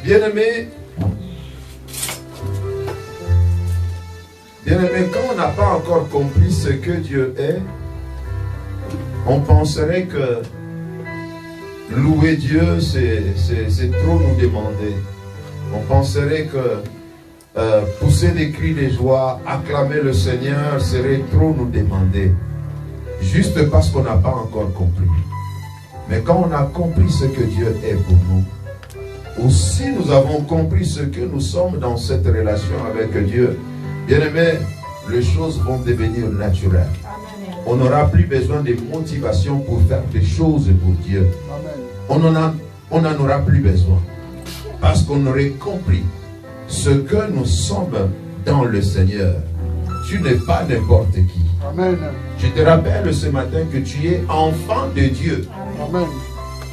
Bien-aimés, quand on n'a pas encore compris ce que Dieu est, on penserait que louer Dieu, c'est trop nous demander. On penserait que pousser des cris de joie, acclamer le Seigneur serait trop nous demander. Juste parce qu'on n'a pas encore compris. Mais quand on a compris ce que Dieu est pour nous, aussi nous avons compris ce que nous sommes dans cette relation avec Dieu, bien aimé, les choses vont devenir naturelles. On n'aura plus besoin de motivation pour faire des choses pour Dieu. On n'en aura plus besoin. Parce qu'on aurait compris ce que nous sommes dans le Seigneur. Tu n'es pas n'importe qui. Amen. Je te rappelle ce matin que tu es enfant de Dieu. Amen.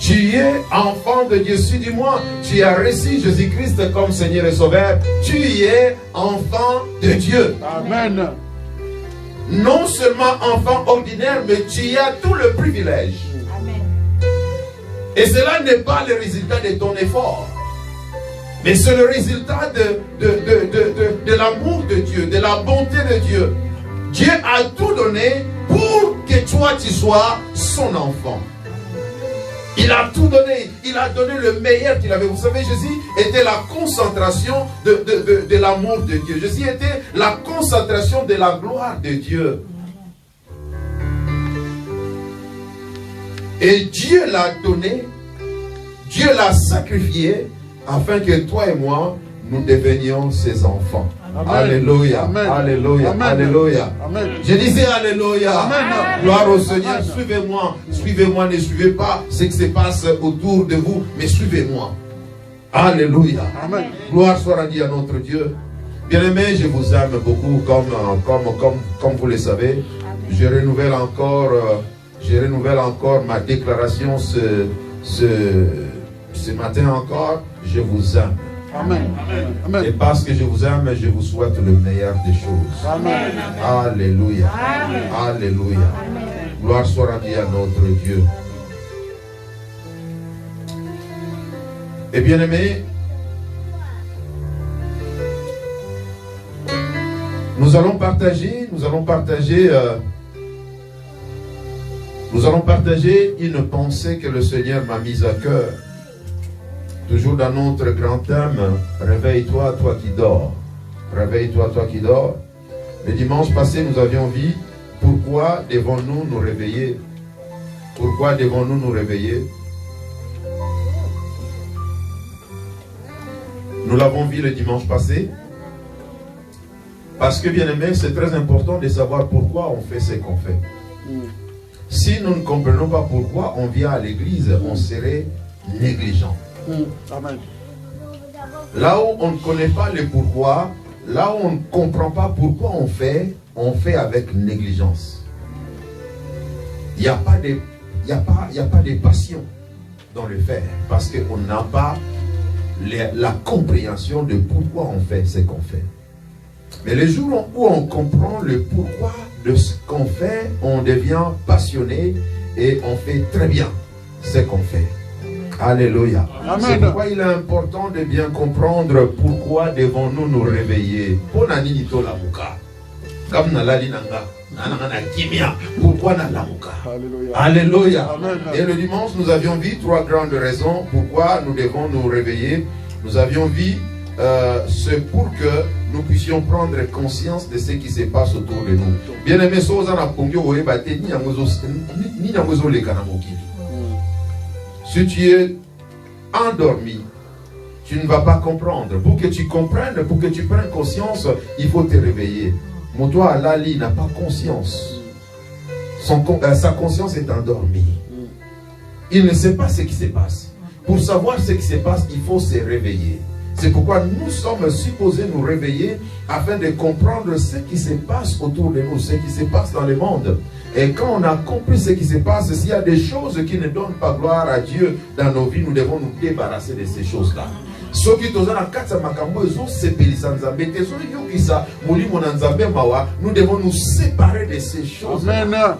Tu es enfant de Dieu. Si dis-moi, tu as reçu Jésus-Christ comme Seigneur et Sauveur, tu es enfant de Dieu. Amen. Non seulement enfant ordinaire, mais tu as tout le privilège. Amen. Et cela n'est pas le résultat de ton effort. Mais c'est le résultat de l'amour de Dieu, de la bonté de Dieu. Dieu a tout donné pour que toi tu sois son enfant. Il a tout donné. Il a donné le meilleur qu'il avait. Vous savez, Jésus était la concentration de l'amour de Dieu. Jésus était la concentration de la gloire de Dieu. Et Dieu l'a donné. Dieu l'a sacrifié afin que toi et moi, nous devenions ses enfants. Amen. Alléluia, Amen. Alléluia, Amen. Alléluia. Amen. Je disais Alléluia. Amen. Gloire au Seigneur. Amen. Suivez-moi. Suivez-moi. Ne suivez pas ce qui se passe autour de vous, mais suivez-moi. Alléluia. Amen. Gloire soit rendue à notre Dieu. Bien-aimés, je vous aime beaucoup comme vous le savez. Je renouvelle encore ma déclaration ce matin encore. Je vous aime. Amen. Amen. Et parce que je vous aime, je vous souhaite le meilleur des choses. Amen. Alléluia. Amen. Alléluia. Amen. Gloire soit rendue à notre Dieu. Et bien aimé, nous allons partager une pensée que le Seigneur m'a mise à cœur. Toujours dans notre grand thème, réveille-toi, toi qui dors. Réveille-toi, toi qui dors. Le dimanche passé, nous avions vu pourquoi devons-nous nous réveiller. Pourquoi devons-nous nous réveiller? Nous l'avons vu le dimanche passé. Parce que, bien aimé, c'est très important de savoir pourquoi on fait ce qu'on fait. Si nous ne comprenons pas pourquoi on vient à l'église, on serait négligent. Amen. Là où on ne connaît pas le pourquoi, là où on ne comprend pas pourquoi on fait avec négligence. Il n'y a pas de passion dans le faire, parce qu'on n'a pas la compréhension de pourquoi on fait ce qu'on fait. Mais les jours où on comprend le pourquoi de ce qu'on fait, on devient passionné et on fait très bien ce qu'on fait. Alléluia. C'est pourquoi il est important de bien comprendre pourquoi devons-nous nous réveiller. Pourquoi Alléluia. Et le dimanche, nous avions vu 3 grandes raisons pourquoi nous devons nous réveiller. Nous avions vu c'est pour que nous puissions prendre conscience de ce qui se passe autour de nous. Bien aimé, si tu es endormi, tu ne vas pas comprendre. Pour que tu comprennes, pour que tu prennes conscience, il faut te réveiller. Moto Alali n'a pas conscience. Sa conscience est endormie. Il ne sait pas ce qui se passe. Pour savoir ce qui se passe, il faut se réveiller. C'est pourquoi nous sommes supposés nous réveiller afin de comprendre ce qui se passe autour de nous, ce qui se passe dans le monde. Et quand on a compris ce qui se passe, s'il y a des choses qui ne donnent pas gloire à Dieu dans nos vies, nous devons nous débarrasser de ces choses-là. Nous devons nous séparer de ces choses.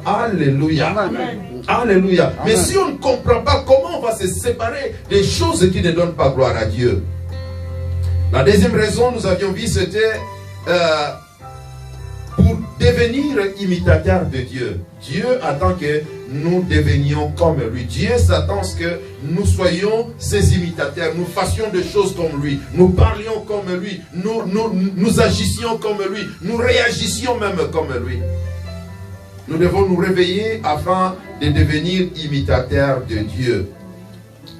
Alléluia. Amen. Alléluia. Amen. Mais si on ne comprend pas comment on va se séparer des choses qui ne donnent pas gloire à Dieu, La deuxième raison, nous avions vu, c'était pour devenir imitateur de Dieu. Dieu attend que nous devenions comme lui. Dieu s'attend à ce que nous soyons ses imitateurs, nous fassions des choses comme lui, nous parlions comme lui, nous agissions comme lui, nous réagissions même comme lui. Nous devons nous réveiller afin de devenir imitateurs de Dieu.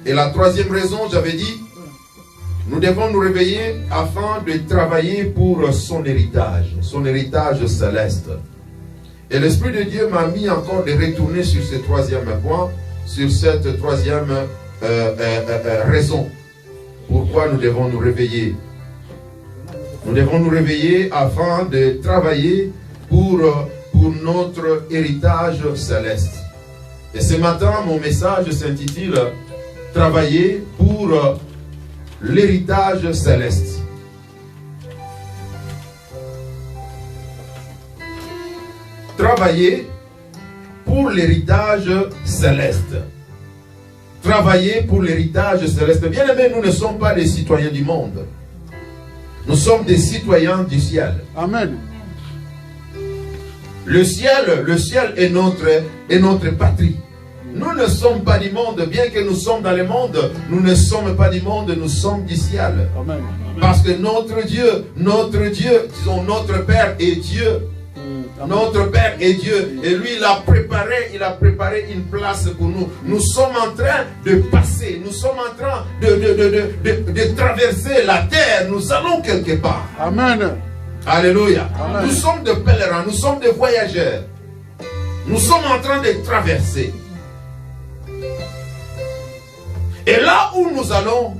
Et la troisième raison, j'avais dit, nous devons nous réveiller afin de travailler pour son héritage céleste. Et l'Esprit de Dieu m'a mis encore de retourner sur ce troisième point, sur cette troisième raison. Pourquoi nous devons nous réveiller? Nous devons nous réveiller afin de travailler pour notre héritage céleste. Et ce matin, mon message s'intitule « Travailler pour l'héritage céleste ». Travailler pour l'héritage céleste. Travailler pour l'héritage céleste. Bien aimé, nous ne sommes pas des citoyens du monde. Nous sommes des citoyens du ciel. Amen. Le ciel est notre patrie. Nous ne sommes pas du monde, bien que nous sommes dans le monde, nous ne sommes pas du monde, nous sommes du ciel. Amen. Parce que notre Dieu, disons notre Père est Dieu. Notre Père est Dieu. Et lui, il a préparé une place pour nous. Nous sommes en train de passer, nous sommes en train de traverser la terre. Nous allons quelque part. Amen. Alléluia. Amen. Nous sommes des pèlerins, nous sommes des voyageurs. Nous sommes en train de traverser. Et là où nous allons,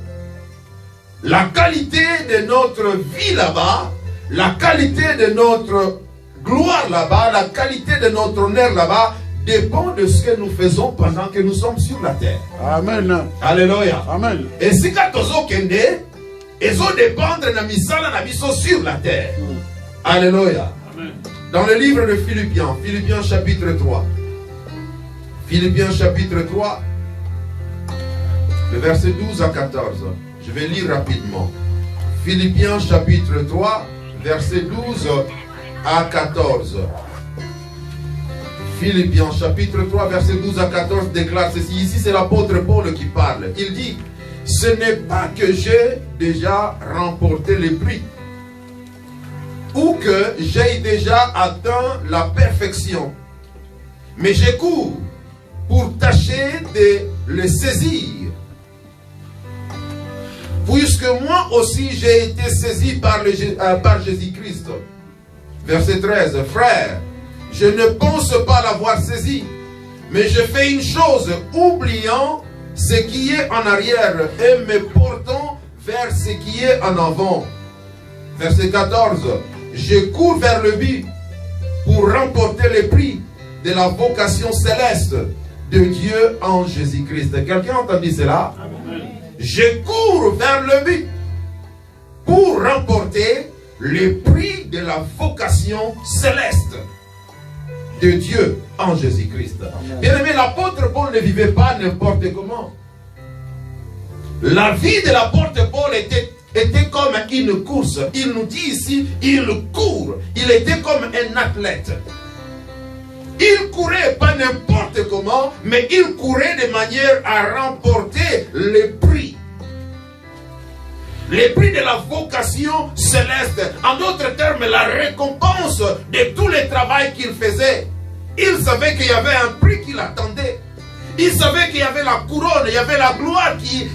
la qualité de notre vie là-bas, la qualité de notre gloire là-bas, la qualité de notre honneur là-bas, dépend de ce que nous faisons pendant que nous sommes sur la terre. Amen. Alléluia. Amen. Et si quand on kende, ils ont dépendre de misala na biso sur la terre. Alléluia. Amen. Dans le livre de Philippiens, Philippiens chapitre 3. Philippiens chapitre 3, le verset 12 à 14. Je vais lire rapidement. Philippiens chapitre 3, verset 12 à 14. Philippiens chapitre 3, verset 12 à 14 déclare ceci. Ici, c'est l'apôtre Paul qui parle. Il dit, ce n'est pas que j'ai déjà remporté le prix ou que j'ai déjà atteint la perfection, mais je cours pour tâcher de le saisir. Puisque moi aussi j'ai été saisi par Jésus-Christ. Verset 13. Frère, je ne pense pas l'avoir saisi, mais je fais une chose, oubliant ce qui est en arrière et me portant vers ce qui est en avant. Verset 14. Je cours vers le but pour remporter le prix de la vocation céleste de Dieu en Jésus-Christ. Quelqu'un a entendu cela? Amen. Je cours vers le but pour remporter le prix de la vocation céleste de Dieu en Jésus-Christ. Bien aimé, l'apôtre Paul ne vivait pas n'importe comment. La vie de l'apôtre Paul était comme une course. Il nous dit ici, il court. Il était comme un athlète. Il courait pas n'importe comment, mais il courait de manière à remporter le prix. Le prix de la vocation céleste. En d'autres termes, la récompense de tout le travail qu'il faisait. Il savait qu'il y avait un prix qui l'attendait. Il savait qu'il y avait la couronne, il y avait la gloire qui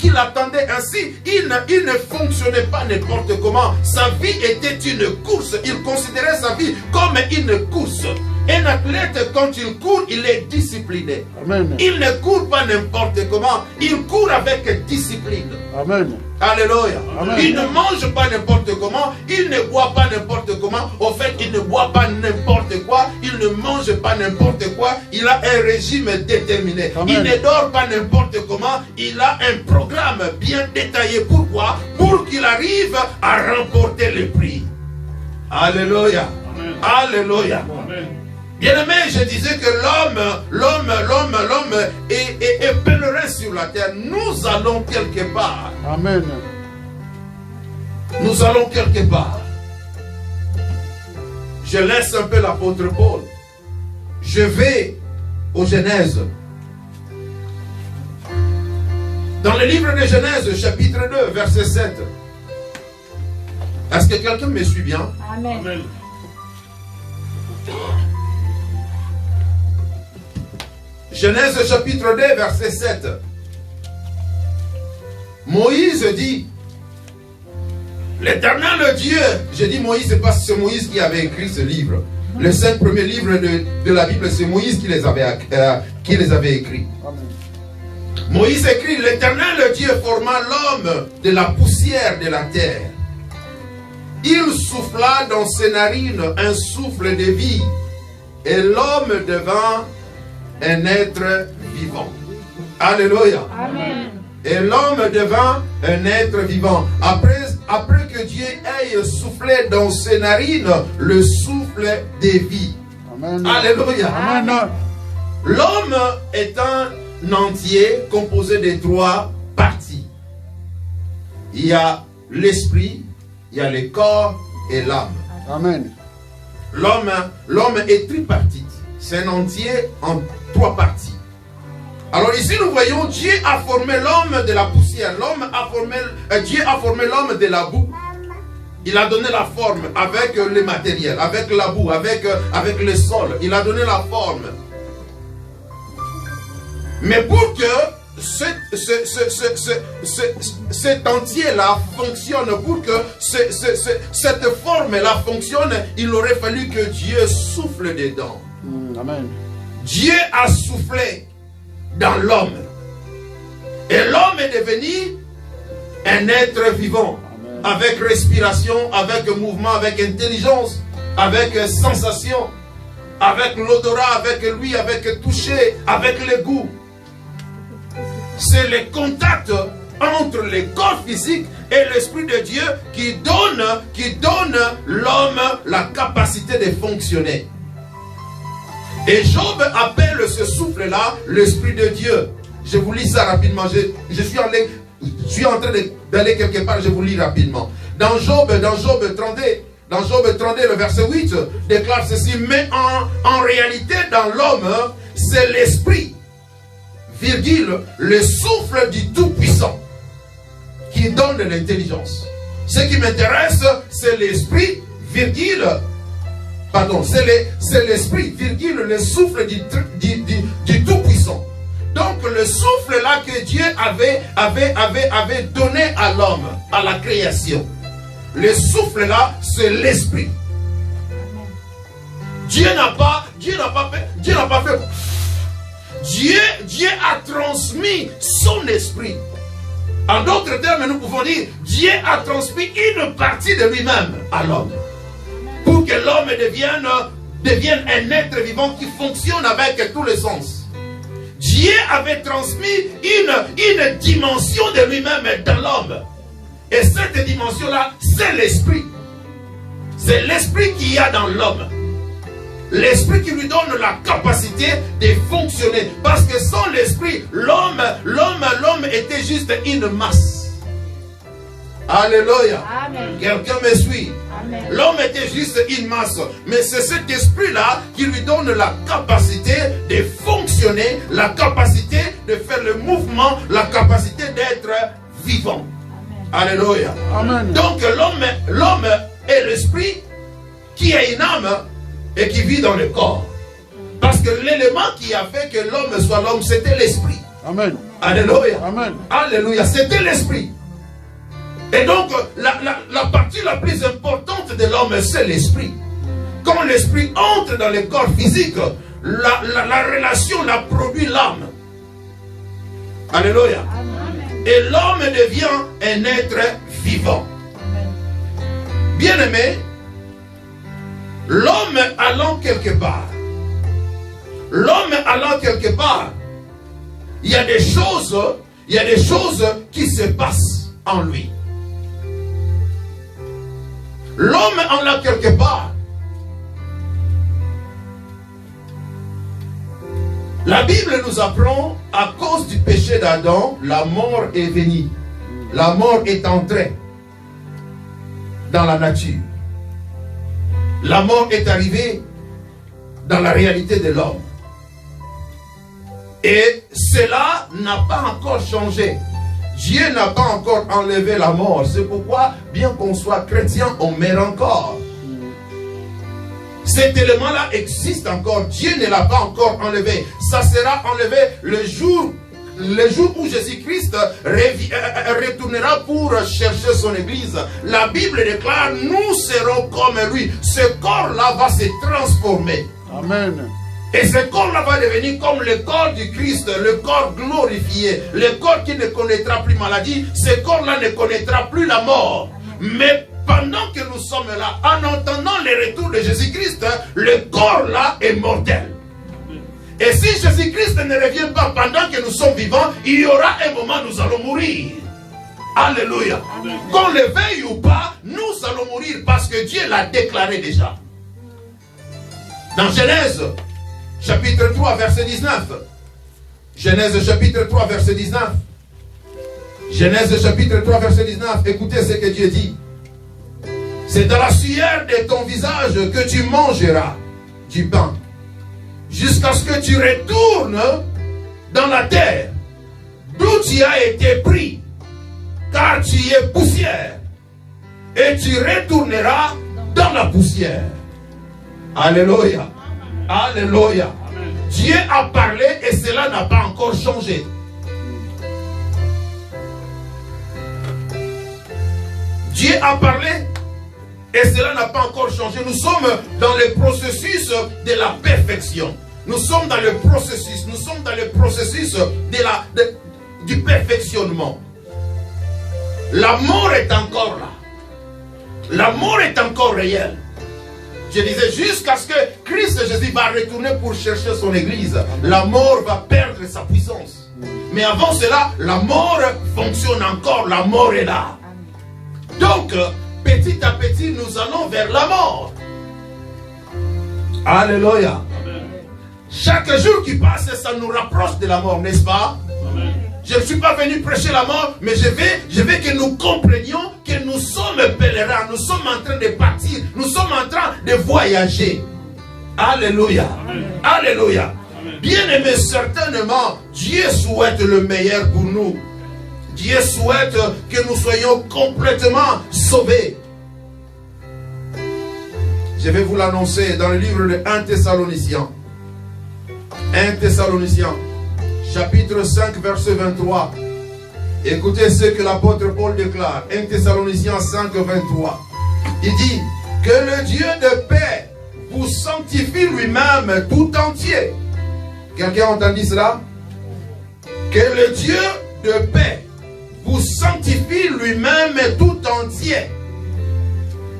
l'attendait ainsi. Il ne fonctionnait pas n'importe comment. Sa vie était une course. Il considérait sa vie comme une course. Un athlète, quand il court, il est discipliné. Amen. Il ne court pas n'importe comment. Il court avec discipline. Amen. Alléluia. Amen. Il ne mange pas n'importe comment. Il ne boit pas n'importe comment. Au fait, il ne boit pas n'importe quoi. Il ne mange pas n'importe quoi. Il a un régime déterminé. Amen. Il ne dort pas n'importe comment. Il a un programme bien détaillé. Pourquoi? Pour qu'il arrive à remporter le prix. Alléluia. Amen. Alléluia. Amen. Bien-aimé, je disais que l'homme est pèlerin sur la terre. Nous allons quelque part. Amen. Nous allons quelque part. Je laisse un peu l'apôtre Paul. Je vais au Genèse. Dans le livre de Genèse, chapitre 2, verset 7. Est-ce que quelqu'un me suit bien? Amen. Amen. Genèse chapitre 2, verset 7. Moïse dit, l'Éternel Dieu, je dis Moïse, c'est Moïse qui avait écrit ce livre. Les 5 premiers livres de la Bible, c'est Moïse qui les avait écrits. Amen. Moïse écrit, l'Éternel Dieu forma l'homme de la poussière de la terre. Il souffla dans ses narines un souffle de vie, et l'homme devint un être vivant. Alléluia. Amen. Et l'homme devint un être vivant. Après que Dieu ait soufflé dans ses narines le souffle de vie. Amen. Alléluia. Amen. L'homme est un entier composé de 3 parties. Il y a l'esprit, il y a le corps et l'âme. Amen. L'homme est tripartite. C'est un entier en 3 parties. Alors ici nous voyons Dieu a formé l'homme de la poussière. Dieu a formé l'homme de la boue. Il a donné la forme avec les matériels, avec la boue, avec le sol. Il a donné la forme. Mais pour que cet entier-là fonctionne, pour que cette forme-là fonctionne, il aurait fallu que Dieu souffle dedans. Amen. Dieu a soufflé dans l'homme. Et l'homme est devenu un être vivant. Amen. Avec respiration, avec mouvement, avec intelligence, avec sensation, avec l'odorat, avec lui, avec toucher, avec le goût. C'est le contact entre le corps physique et l'Esprit de Dieu qui donne l'homme la capacité de fonctionner. Et Job appelle ce souffle-là l'Esprit de Dieu. Je vous lis ça rapidement. Je suis en train d'aller quelque part, je vous lis rapidement. Dans Job 32, le verset 8 déclare ceci. Mais en réalité, dans l'homme, c'est l'Esprit, virgule, le souffle du Tout-Puissant qui donne l'intelligence. Ce qui m'intéresse, c'est l'Esprit, virgule, pardon, c'est l'Esprit, virgule, le souffle du Tout-Puissant. Donc le souffle là que Dieu avait donné à l'homme, à la création. Le souffle là, c'est l'Esprit. Dieu n'a pas fait. Dieu a transmis son esprit. En d'autres termes, nous pouvons dire, Dieu a transmis une partie de lui-même à l'homme. Pour que l'homme devienne un être vivant qui fonctionne avec tous les sens. Dieu avait transmis une dimension de lui-même dans l'homme. Et cette dimension-là, c'est l'esprit. C'est l'esprit qu'il y a dans l'homme. L'esprit qui lui donne la capacité de fonctionner. Parce que sans l'esprit, l'homme était juste une masse. Alléluia. Quelqu'un me suit? L'homme était juste une masse. Mais c'est cet esprit-là qui lui donne la capacité de fonctionner, la capacité de faire le mouvement, la capacité d'être vivant. Amen. Alléluia. Amen. Donc l'homme est l'esprit qui a une âme et qui vit dans le corps. Parce que l'élément qui a fait que l'homme soit l'homme, c'était l'esprit. Amen. Alléluia. Amen. Alléluia. C'était l'esprit. Et donc, la partie la plus importante de l'homme, c'est l'esprit. Quand l'esprit entre dans le corps physique, la relation la produit l'âme. Alléluia. Amen. Et l'homme devient un être vivant. Bien-aimé, l'homme allant quelque part, il y a des choses qui se passent en lui. L'homme en a quelque part. La Bible nous apprend, à cause du péché d'Adam, la mort est venue. La mort est entrée. dans la nature. La mort est arrivée dans la réalité de l'homme. Et cela n'a pas encore changé. Dieu n'a pas encore enlevé la mort. C'est pourquoi, bien qu'on soit chrétien, on meurt encore. Cet élément-là existe encore. Dieu ne l'a pas encore enlevé. Ça sera enlevé le jour où Jésus-Christ retournera pour chercher son église. La Bible déclare, nous serons comme lui. Ce corps-là va se transformer. Amen. Et ce corps-là va devenir comme le corps du Christ, le corps glorifié, le corps qui ne connaîtra plus maladie. Ce corps-là ne connaîtra plus la mort. Mais pendant que nous sommes là, en entendant le retour de Jésus-Christ, le corps-là est mortel. Et si Jésus-Christ ne revient pas pendant que nous sommes vivants, il y aura un moment où nous allons mourir. Alléluia. Qu'on le veuille ou pas, nous allons mourir parce que Dieu l'a déclaré déjà. Dans Genèse, chapitre 3, verset 19. Genèse, chapitre 3, verset 19. Genèse, chapitre 3, verset 19. Écoutez ce que Dieu dit. C'est dans la sueur de ton visage que tu mangeras du pain, jusqu'à ce que tu retournes dans la terre, d'où tu as été pris, car tu es poussière, et tu retourneras dans la poussière. Alléluia. Alléluia. Dieu a parlé et cela n'a pas encore changé. Dieu a parlé et cela n'a pas encore changé. Nous sommes dans le processus de la perfection. Nous sommes dans le processus. Nous sommes dans le processus du perfectionnement. La mort est encore là. La mort est encore réelle. Je disais, jusqu'à ce que Christ Jésus va retourner pour chercher son église, la mort va perdre sa puissance. Mais avant cela, la mort fonctionne encore. La mort est là. Donc, petit à petit, nous allons vers la mort. Alléluia. Chaque jour qui passe, ça nous rapproche de la mort, n'est-ce pas? Je ne suis pas venu prêcher la mort, mais je veux que nous comprenions que nous sommes pèlerins, nous sommes en train de partir, nous sommes en train de voyager. Alléluia. Alléluia. Bien-aimés, certainement, Dieu souhaite le meilleur pour nous. Dieu souhaite que nous soyons complètement sauvés. Je vais vous l'annoncer dans le livre de 1 Thessaloniciens. 1 Thessaloniciens, chapitre 5, verset 23. Écoutez ce que l'apôtre Paul déclare. 1 Thessaloniciens 5, 23. Il dit que le Dieu de paix vous sanctifie lui-même tout entier. Quelqu'un a entendu cela? Que le Dieu de paix vous sanctifie lui-même tout entier.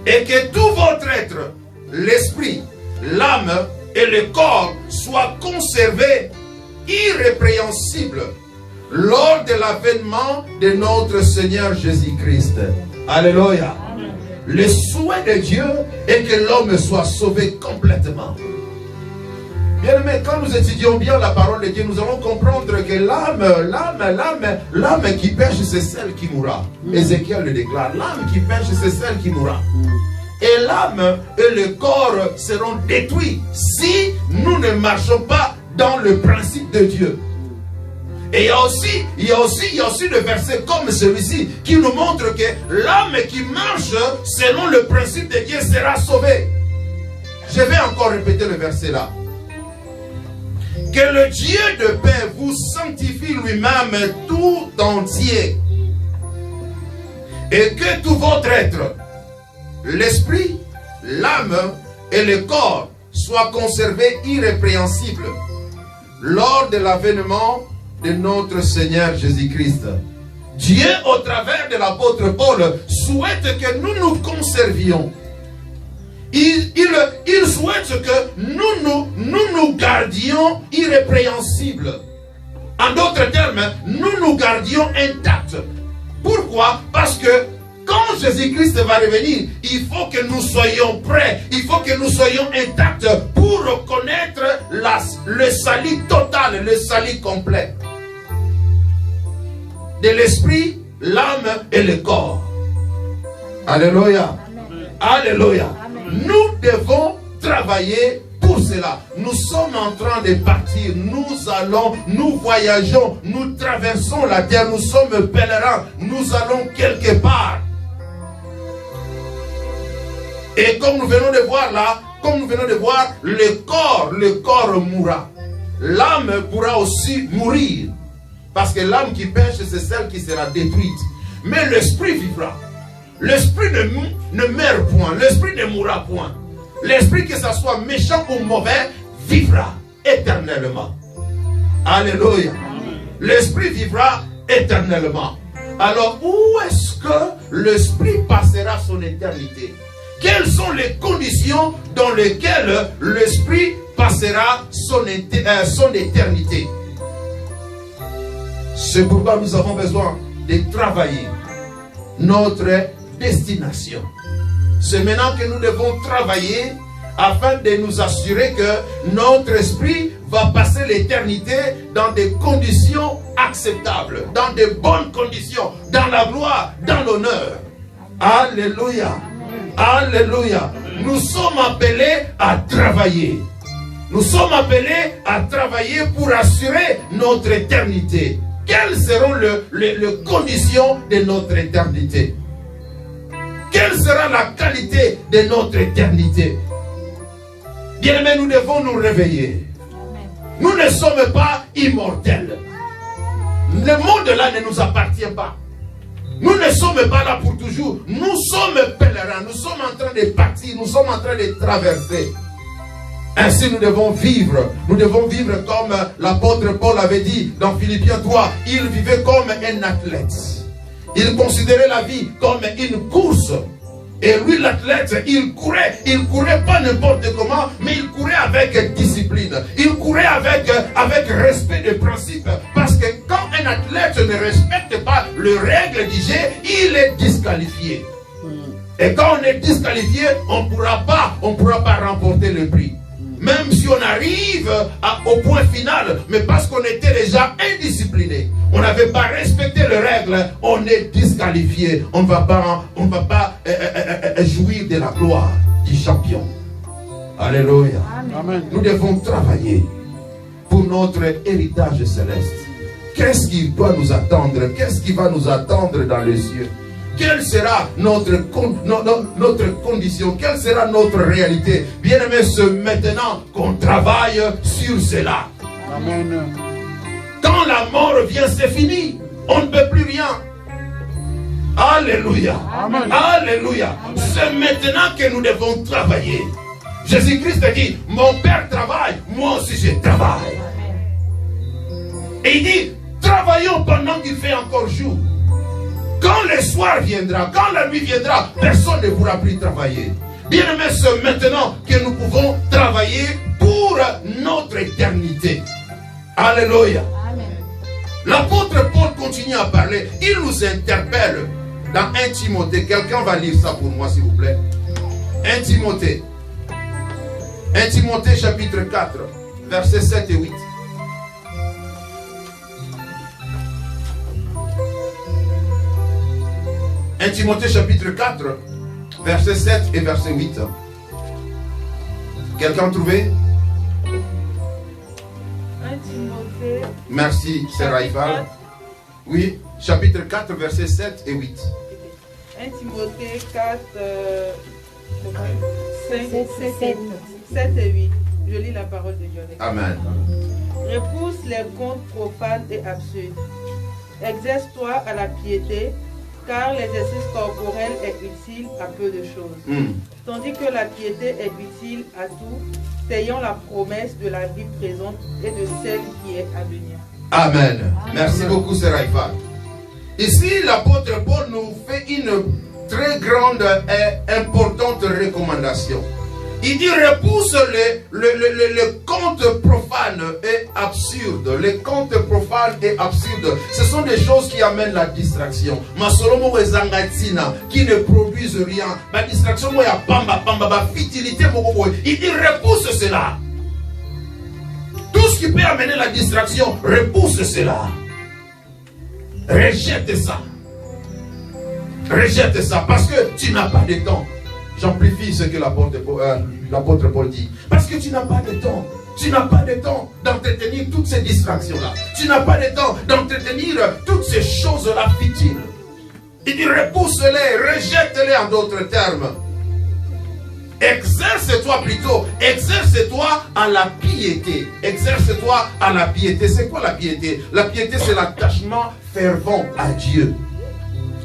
Et que tout votre être, l'esprit, l'âme et le corps soient conservés irrépréhensibles lors de l'avènement de notre Seigneur Jésus-Christ. Alléluia. Le souhait de Dieu est que l'homme soit sauvé complètement. Bien aimé, quand nous étudions bien la parole de Dieu, nous allons comprendre que l'âme qui pêche, c'est celle qui mourra. Ézéchiel le déclare, l'âme qui pêche, c'est celle qui mourra. Et l'âme et le corps seront détruits si nous ne marchons pas dans le principe de Dieu. Et il y a aussi le verset comme celui-ci qui nous montre que l'âme qui marche selon le principe de Dieu sera sauvée. Je vais encore répéter le verset là. Que le Dieu de paix vous sanctifie lui-même tout entier. Et que tout votre être, l'esprit, l'âme et le corps soient conservés irrépréhensibles lors de l'avènement de notre Seigneur Jésus-Christ. Dieu, au travers de l'apôtre Paul, souhaite que nous nous conservions. Il souhaite que nous gardions irrépréhensibles. En d'autres termes, nous gardions intacts. Pourquoi? Parce que quand Jésus-Christ va revenir, il faut que nous soyons prêts, il faut que nous soyons intacts pour reconnaître le salut total, le salut complet de l'esprit, l'âme et le corps. Alléluia. Alléluia. Nous devons travailler pour cela. Nous sommes en train de partir. Nous allons, nous voyageons, nous traversons la terre. Nous sommes pèlerins. Nous allons quelque part. Et comme nous venons de voir là, le corps mourra. L'âme pourra aussi mourir. Parce que l'âme qui pêche, c'est celle qui sera détruite. Mais l'esprit vivra. L'esprit ne meurt point. L'esprit ne mourra point. L'esprit, que ce soit méchant ou mauvais, vivra éternellement. Alléluia. L'esprit vivra éternellement. Alors, où est-ce que l'esprit passera son éternité? Quelles sont les conditions dans lesquelles l'esprit passera son éternité? C'est pourquoi nous avons besoin de travailler notre destination. C'est maintenant que nous devons travailler afin de nous assurer que notre esprit va passer l'éternité dans des conditions acceptables, dans de bonnes conditions, dans la gloire, dans l'honneur. Alléluia. Alléluia. Nous sommes appelés à travailler. Nous sommes appelés à travailler pour assurer notre éternité. Quelles seront les conditions de notre éternité? Quelle sera la qualité de notre éternité? Bien-aimés, nous devons nous réveiller. Nous ne sommes pas immortels. Le monde-là ne nous appartient pas. Nous ne sommes pas là pour toujours. Nous sommes pèlerins. Nous sommes en train de partir. Nous sommes en train de traverser. Ainsi nous devons vivre. Nous devons vivre comme l'apôtre Paul avait dit dans Philippiens 3. Il vivait comme un athlète. Il considérait la vie comme une course. Et lui, l'athlète, il courait pas n'importe comment, mais il courait avec discipline. Il courait avec respect des principes. Parce que quand un athlète ne respecte pas les règles du jeu, il est disqualifié. Et quand on est disqualifié, on ne pourra pas remporter le prix. Même si on arrive au point final, mais parce qu'on était déjà indiscipliné, on n'avait pas respecté les règles, on est disqualifié. On ne va pas jouir de la gloire du champion. Alléluia. Amen. Nous devons travailler pour notre héritage céleste. Qu'est-ce qui doit nous attendre? Qu'est-ce qui va nous attendre dans les cieux? Quelle sera notre condition? Quelle sera notre réalité? Bien-aimés, c'est maintenant qu'on travaille sur cela. Amen. Quand la mort vient, c'est fini. On ne peut plus rien. Alléluia. Amen. Alléluia. C'est maintenant que nous devons travailler. Jésus-Christ a dit, mon Père travaille, moi aussi je travaille. Et il dit, travaillons pendant qu'il fait encore jour. Quand le soir viendra, quand la nuit viendra, personne ne pourra plus travailler. Bien-aimés, c'est maintenant que nous pouvons travailler pour notre éternité. Alléluia. L'apôtre Paul continue à parler. Il nous interpelle dans 1 Timothée. Quelqu'un va lire ça pour moi, s'il vous plaît. 1 Timothée. 1 Timothée chapitre 4, versets 7 et 8. 1 Timothée chapitre 4, verset 7 et verset 8. Quelqu'un trouvé? 1 Timothée. Merci, c'est Raïfal. Oui, chapitre 4, verset 7 et 8. 1 Timothée 4, 7 et 8. Je lis la parole de Dieu. Amen. Repousse les contes profanes et absurdes. Exerce-toi à la piété, car l'exercice corporel est utile à peu de choses. Tandis que la piété est utile à tout, ayant la promesse de la vie présente et de celle qui est à venir. Amen. Merci beaucoup, Seraïfa. Ici, l'apôtre Paul nous fait une très grande et importante recommandation. Il dit repousse les contes profanes et absurdes. Les contes profanes et absurdes, ce sont des choses qui amènent la distraction. Qui ne produisent rien. La distraction, futilité. Il dit repousse cela. Tout ce qui peut amener la distraction, repousse cela. Rejette ça. Rejette ça parce que tu n'as pas de temps. J'amplifie ce que l'apôtre Paul dit. Parce que tu n'as pas de temps. Tu n'as pas de temps d'entretenir toutes ces distractions-là. Tu n'as pas de temps d'entretenir toutes ces choses-là futiles. Il dit repousse-les, rejette-les en d'autres termes. Exerce-toi plutôt, exerce-toi à la piété. Exerce-toi à la piété. C'est quoi la piété? La piété, c'est l'attachement fervent à Dieu.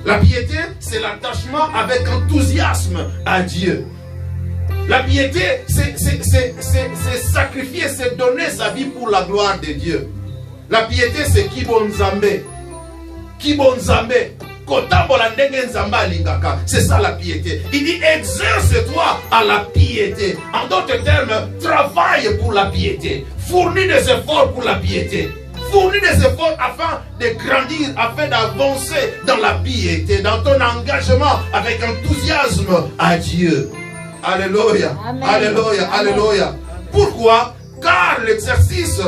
La piété, c'est l'attachement avec enthousiasme à Dieu. La piété, c'est sacrifier, c'est donner sa vie pour la gloire de Dieu. La piété, c'est Kibonzambe. Kibonzambe. C'est ça la piété. Il dit exerce-toi à la piété. En d'autres termes, travaille pour la piété. Fournis des efforts pour la piété. Fournis des efforts afin de grandir, afin d'avancer dans la piété, dans ton engagement avec enthousiasme à Dieu. Alléluia. Amen. Alléluia. Amen. Alléluia. Pourquoi? Car l'exercice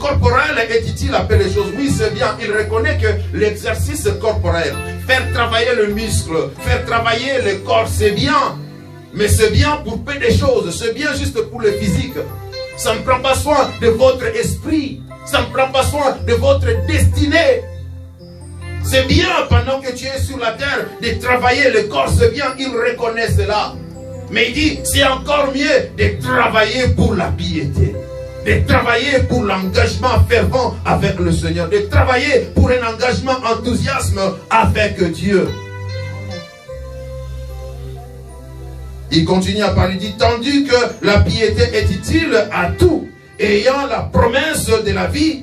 corporel est-il appelé les choses? Oui, c'est bien. Il reconnaît que l'exercice corporel, faire travailler le muscle, faire travailler le corps, c'est bien. Mais c'est bien pour peu de choses. C'est bien juste pour le physique. Ça ne prend pas soin de votre esprit. Ça ne prend pas soin de votre destinée. C'est bien pendant que tu es sur la terre de travailler le corps. C'est bien, il reconnaît cela. Mais il dit, c'est encore mieux de travailler pour la piété, de travailler pour l'engagement fervent avec le Seigneur, de travailler pour un engagement enthousiasme avec Dieu. Il continue à parler, il dit, tandis que la piété est utile à tout, ayant la promesse de la vie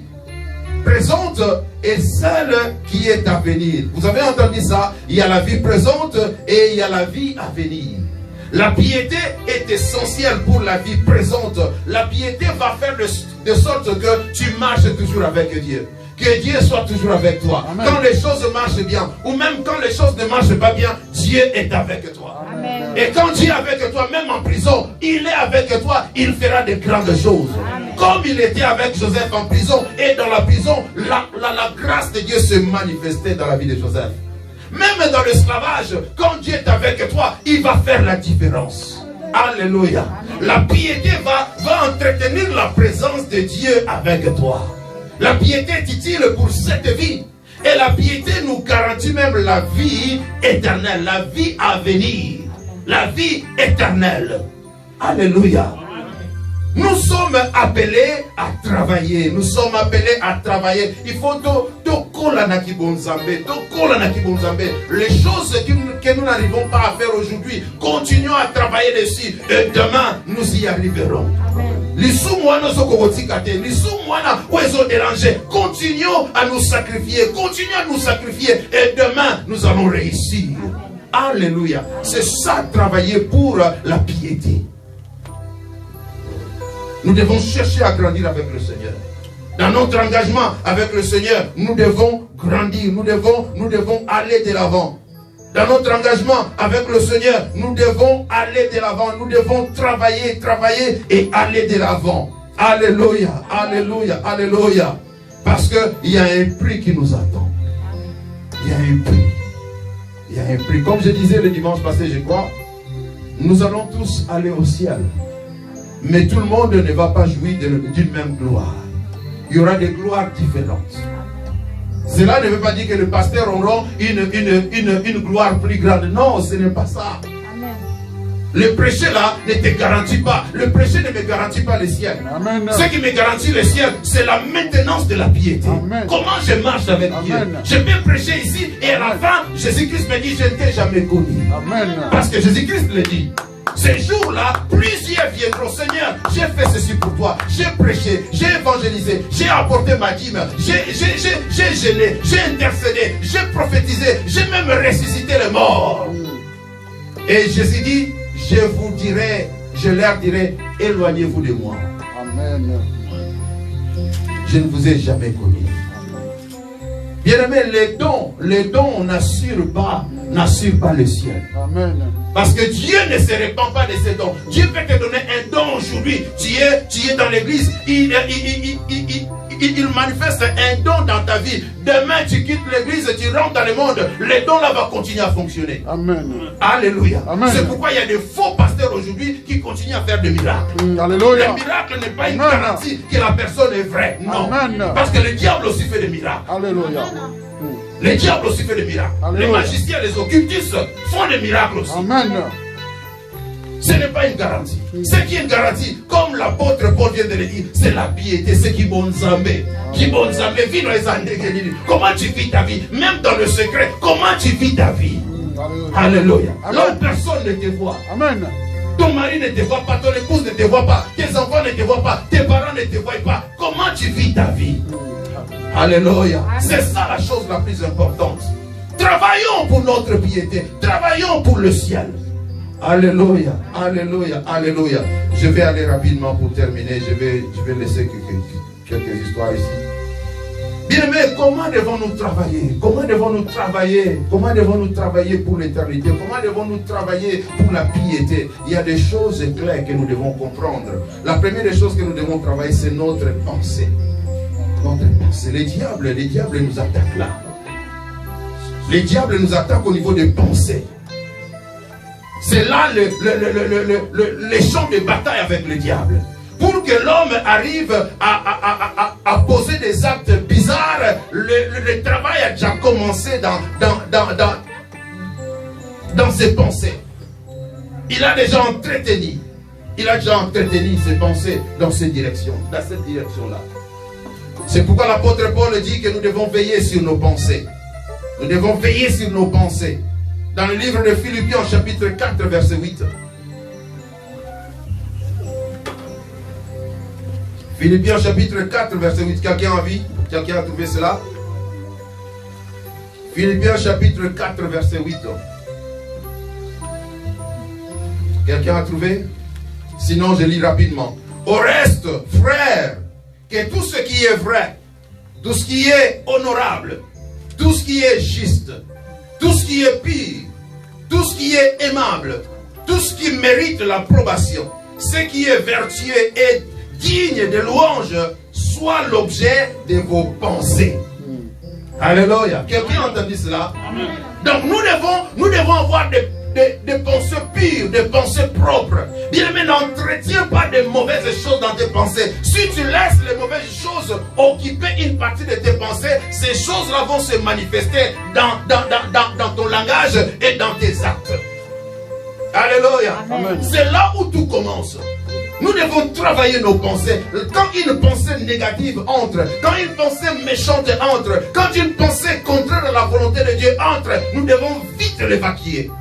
présente et celle qui est à venir. Vous avez entendu ça? Il y a la vie présente et il y a la vie à venir. La piété est essentielle pour la vie présente. La piété va faire de sorte que tu marches toujours avec Dieu. Que Dieu soit toujours avec toi. Amen. Quand les choses marchent bien, ou même quand les choses ne marchent pas bien, Dieu est avec toi. Amen. Et quand Dieu est avec toi, même en prison, il est avec toi, il fera de grandes choses. Amen. Comme il était avec Joseph en prison, et dans la prison, la grâce de Dieu se manifestait dans la vie de Joseph. Même dans l'esclavage, quand Dieu est avec toi, il va faire la différence. Alléluia. La piété va entretenir la présence de Dieu avec toi. La piété est utile pour cette vie. Et la piété nous garantit même la vie éternelle, la vie à venir, la vie éternelle. Alléluia. Nous sommes appelés à travailler. Nous sommes appelés à travailler. Il faut les choses que nous n'arrivons pas à faire aujourd'hui, continuons à travailler dessus. Et demain, nous y arriverons. Continuons à nous sacrifier. Et demain, nous allons réussir. Alléluia. C'est ça, travailler pour la piété. Nous devons chercher à grandir avec le Seigneur. Dans notre engagement avec le Seigneur, nous devons grandir, nous devons aller de l'avant. Dans notre engagement avec le Seigneur, nous devons aller de l'avant, nous devons travailler et aller de l'avant. Alléluia, alléluia, alléluia. Parce qu'il y a un prix qui nous attend. Il y a un prix. Il y a un prix. Comme je disais le dimanche passé, je crois, nous allons tous aller au ciel. Mais tout le monde ne va pas jouir d'une même gloire. Il y aura des gloires différentes. Cela ne veut pas dire que les pasteurs auront une gloire plus grande. Non, ce n'est pas ça. Amen. Le prêcher là ne te garantit pas. Le prêcher ne me garantit pas le ciel. Amen. Ce qui me garantit le ciel, c'est la maintenance de la piété. Amen. Comment je marche avec Amen. Dieu. Je peux prêcher ici et à la fin, Jésus-Christ me dit, je ne t'ai jamais connu. Amen. Parce que Jésus-Christ le dit. Ces jours-là, plusieurs viendront. Seigneur, j'ai fait ceci pour toi. J'ai prêché, j'ai évangélisé, j'ai apporté ma dîme, j'ai gêné, j'ai intercédé, j'ai prophétisé, j'ai même ressuscité les morts. Et Jésus dit, je vous dirai, je leur dirai, éloignez-vous de moi. Amen. Je ne vous ai jamais connu. Bien-aimés, les dons n'assurent pas le ciel. Amen. Parce que Dieu ne se répand pas de ses dons. Dieu peut te donner un don aujourd'hui. Tu es dans l'église. il manifeste un don dans ta vie. Demain, tu quittes l'église et tu rentres dans le monde. Les dons là vont continuer à fonctionner. Amen. Alléluia. Amen. C'est pourquoi il y a des faux pasteurs aujourd'hui qui continuent à faire des miracles. Alléluia. Le miracle n'est pas une garantie que la personne est vraie. Non. Amen. Parce que le diable aussi fait des miracles. Alléluia. Le diable aussi fait des miracles. Alléluia. Les magiciens, les occultistes font des miracles aussi. Amen. Ce n'est pas une garantie. Ce qui est une garantie, comme l'apôtre Paul vient de le dire, c'est la piété, c'est qui bon zambé. Qui bon zambé, vit dans les années. Comment tu vis ta vie? Même dans le secret, comment tu vis ta vie? Alléluia. Là où personne ne te voit. Amen. Ton mari ne te voit pas, ton épouse ne te voit pas, tes enfants ne te voient pas, tes parents ne te voient pas. Comment tu vis ta vie? Alléluia. C'est ça la chose la plus importante. Travaillons pour notre piété. Travaillons pour le ciel. Alléluia. Alléluia. Alléluia. Je vais aller rapidement pour terminer. Je vais laisser quelques histoires ici. Bien aimé, comment devons-nous travailler? Comment devons-nous travailler? Comment devons-nous travailler pour l'éternité? Comment devons-nous travailler pour la piété? Il y a des choses claires que nous devons comprendre. La première des choses que nous devons travailler, c'est notre pensée. Notre pensée. Les diables nous attaquent là. Les diables nous attaquent au niveau des pensées. C'est là les champs de bataille avec le diable. Pour que l'homme arrive à poser des actes bizarres, le travail a déjà commencé dans ses pensées. Il a déjà entretenu. Ses pensées dans cette direction-là. C'est pourquoi l'apôtre Paul dit que nous devons veiller sur nos pensées. Nous devons veiller sur nos pensées. Dans le livre de Philippiens, chapitre 4, verset 8. Philippiens, chapitre 4, verset 8. Quelqu'un a vu? Quelqu'un a trouvé cela? Philippiens, chapitre 4, verset 8. Quelqu'un a trouvé? Sinon, je lis rapidement. Au reste, frères, que tout ce qui est vrai, tout ce qui est honorable, tout ce qui est juste, tout ce qui est pur, tout ce qui est aimable, tout ce qui mérite l'approbation, ce qui est vertueux et digne de louange, soit l'objet de vos pensées. Alléluia. Quelqu'un a entendu cela? Amen. Donc nous devons avoir des pensées pures, des pensées propres. Bien aimé, n'entretiens pas de mauvaises choses dans tes pensées. Si tu laisses les mauvaises choses occuper une partie de tes pensées, ces choses-là vont se manifester dans ton langage et dans tes actes. Alléluia. C'est là où tout commence. Nous devons travailler nos pensées. Quand une pensée négative entre, quand une pensée méchante entre, quand une pensée contraire à la volonté de Dieu entre, nous devons vite l'évacuer.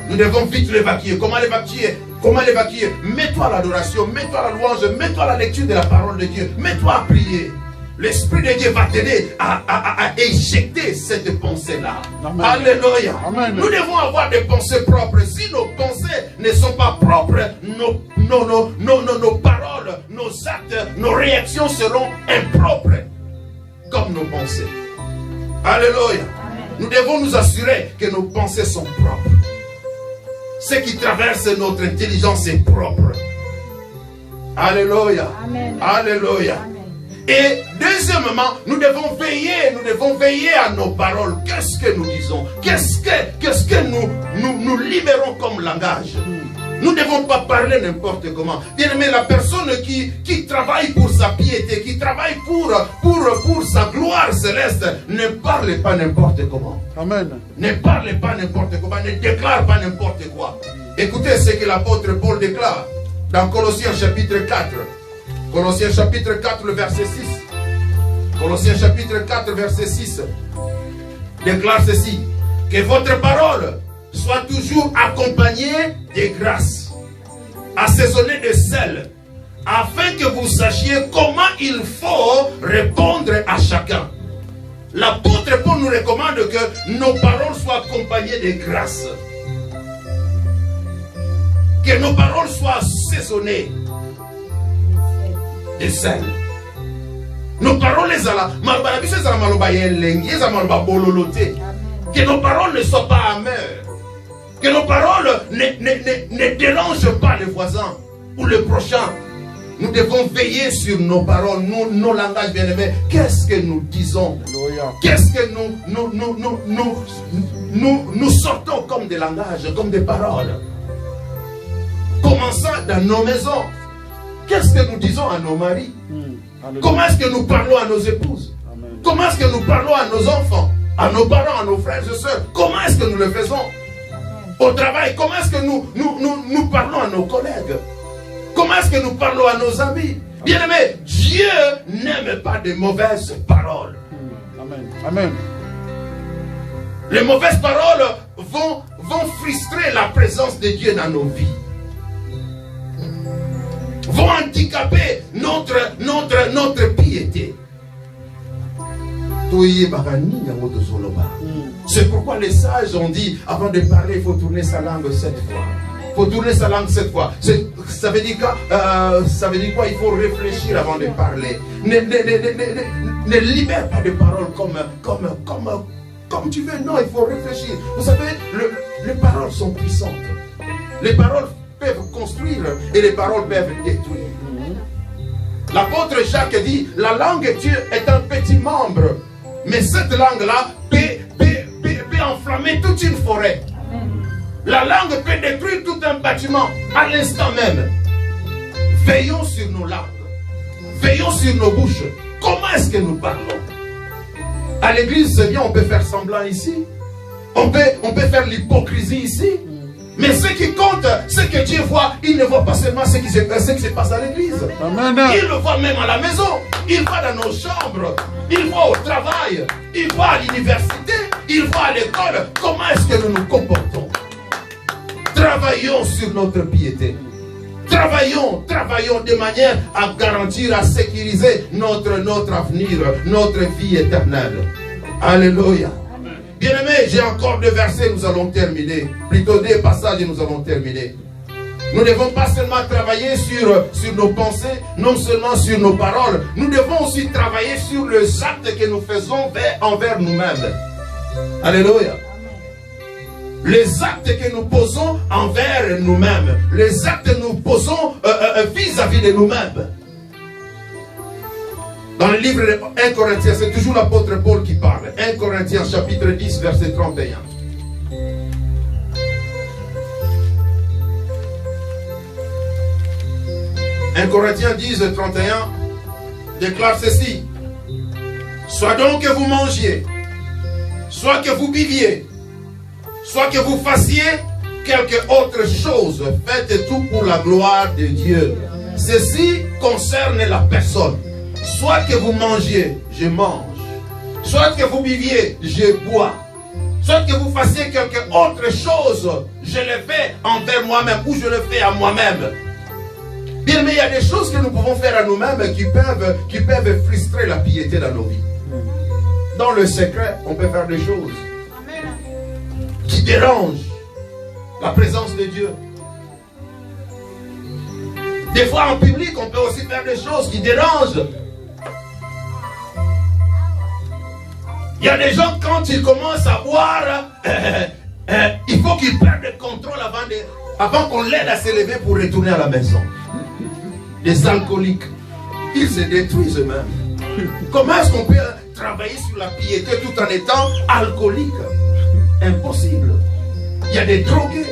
Nous devons vite l'évacuer. Comment l'évacuer? Comment l'évacuer? Mets-toi à l'adoration, mets-toi à la louange, mets-toi à la lecture de la parole de Dieu, mets-toi à prier. L'Esprit de Dieu va t'aider à éjecter cette pensée-là. Alléluia. Amen. Nous devons avoir des pensées propres. Si nos pensées ne sont pas propres, nos paroles, nos actes, nos réactions seront impropres comme nos pensées. Alléluia. Amen. Nous devons nous assurer que nos pensées sont propres. Ce qui traverse notre intelligence est propre. Alléluia. Amen. Alléluia. Amen. Et deuxièmement, nous devons veiller à nos paroles. Qu'est-ce que nous disons? Qu'est-ce que nous libérons comme langage? Nous ne devons pas parler n'importe comment. Bien aimé, la personne qui travaille pour sa piété, qui travaille pour sa gloire céleste, ne parle pas n'importe comment. Amen. Ne parle pas n'importe comment, ne déclare pas n'importe quoi. Écoutez ce que l'apôtre Paul déclare dans Colossiens chapitre 4. Colossiens chapitre 4, le verset 6. Colossiens chapitre 4, verset 6. Déclare ceci. Que votre parole soit toujours accompagnée de grâce, assaisonnée de sel, afin que vous sachiez comment il faut répondre à chacun. L'apôtre Paul nous recommande que nos paroles soient accompagnées de grâce. Que nos paroles soient assaisonnées de sel. Nos paroles que nos paroles ne soient pas amères. Que nos paroles ne dérangent pas les voisins ou le prochain. Nous devons veiller sur nos paroles, nos langages bien-aimés. Qu'est-ce que nous disons? Qu'est-ce que nous sortons comme des langages, comme des paroles? Commençons dans nos maisons. Qu'est-ce que nous disons à nos maris? Comment est-ce que nous parlons à nos épouses? Comment est-ce que nous parlons à nos enfants, à nos parents, à nos frères et sœurs? Comment est-ce que nous le faisons? Au travail, comment est-ce que nous parlons à nos collègues? Comment est-ce que nous parlons à nos amis? Bien-aimés, Dieu n'aime pas de mauvaises paroles. Amen. Amen. Les mauvaises paroles vont frustrer la présence de Dieu dans nos vies. Vont handicaper notre piété. C'est pourquoi les sages ont dit, avant de parler, il faut tourner sa langue 7 fois. Il faut tourner sa langue 7 fois. Ça veut dire quoi? Il faut réfléchir avant de parler. Ne libère pas de paroles comme tu veux. Non, il faut réfléchir. Vous savez, les paroles sont puissantes. Les paroles peuvent construire et les paroles peuvent détruire. L'apôtre Jacques dit, la langue de Dieu est un petit membre, mais cette langue-là peut enflammer toute une forêt. La langue peut détruire tout un bâtiment à l'instant même. Veillons sur nos langues. Veillons sur nos bouches. Comment est-ce que nous parlons? À l'église, c'est bien, on peut faire semblant ici. On peut faire l'hypocrisie ici. Mais ce qui compte, ce que Dieu voit, il ne voit pas seulement ce qui se passe à l'église. Il le voit même à la maison. Il voit dans nos chambres. Il voit au travail. Il voit à l'université. Il voit à l'école. Comment est-ce que nous nous comportons? Travaillons sur notre piété. Travaillons de manière à garantir, à sécuriser notre avenir, notre vie éternelle. Alléluia. Bien-aimés, j'ai encore 2 versets, nous allons terminer. Plutôt 2 passages et nous allons terminer. Nous ne devons pas seulement travailler sur nos pensées, non seulement sur nos paroles. Nous devons aussi travailler sur les actes que nous faisons envers nous-mêmes. Alléluia. Les actes que nous posons envers nous-mêmes. Les actes que nous posons vis-à-vis de nous-mêmes. Dans le livre de 1 Corinthiens, c'est toujours l'apôtre Paul qui parle. 1 Corinthiens chapitre 10, verset 31. 1 Corinthiens 10, 31 déclare ceci. Soit donc que vous mangiez, soit que vous buviez, soit que vous fassiez quelque autre chose, faites tout pour la gloire de Dieu. Ceci concerne la personne. Soit que vous mangiez, je mange. Soit que vous buviez, je bois. Soit que vous fassiez quelque autre chose, je le fais envers moi-même ou je le fais à moi-même. Bien, mais il y a des choses que nous pouvons faire à nous-mêmes qui peuvent frustrer la piété dans nos vies. Dans le secret, on peut faire des choses qui dérangent la présence de Dieu. Des fois en public, on peut aussi faire des choses qui dérangent. Il y a des gens, quand ils commencent à boire, il faut qu'ils perdent le contrôle avant qu'on l'aide à s'élever pour retourner à la maison. Les alcooliques, ils se détruisent eux-mêmes. Comment est-ce qu'on peut travailler sur la piété tout en étant alcoolique? Impossible. Il y a des drogués.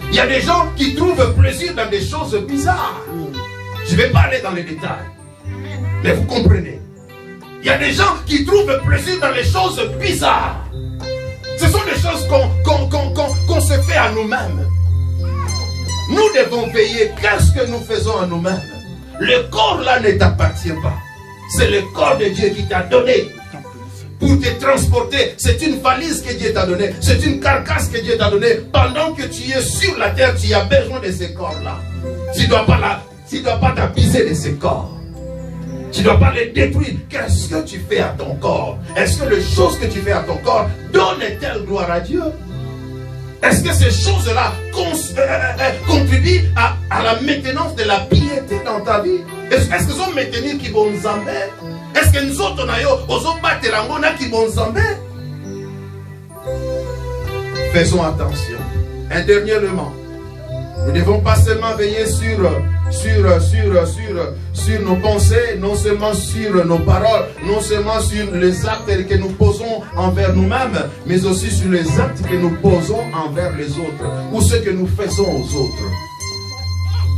Il y a des gens qui trouvent plaisir dans des choses bizarres. Je ne vais pas aller dans les détails. Mais vous comprenez. Il y a des gens qui trouvent plaisir dans les choses bizarres. Ce sont des choses qu'on se fait à nous-mêmes. Nous devons veiller. Qu'est-ce que nous faisons à nous-mêmes? Le corps là ne t'appartient pas. C'est le corps de Dieu qui t'a donné pour te transporter. C'est une valise que Dieu t'a donnée. C'est une carcasse que Dieu t'a donnée. Pendant que tu es sur la terre, tu as besoin de ces corps-là. Tu ne dois pas t'abuser de ces corps. Tu ne dois pas les détruire. Qu'est-ce que tu fais à ton corps? Est-ce que les choses que tu fais à ton corps donnent-elles gloire à Dieu? Est-ce que ces choses-là contribuent à la maintenance de la piété dans ta vie? Est-ce que sont maintenir qui vont nous embêter? Est-ce que nous autres, qui vont nous embêter? Faisons attention. Un dernier élément. Nous ne devons pas seulement veiller sur nos pensées, non seulement sur nos paroles, non seulement sur les actes que nous posons envers nous-mêmes, mais aussi sur les actes que nous posons envers les autres, ou ce que nous faisons aux autres.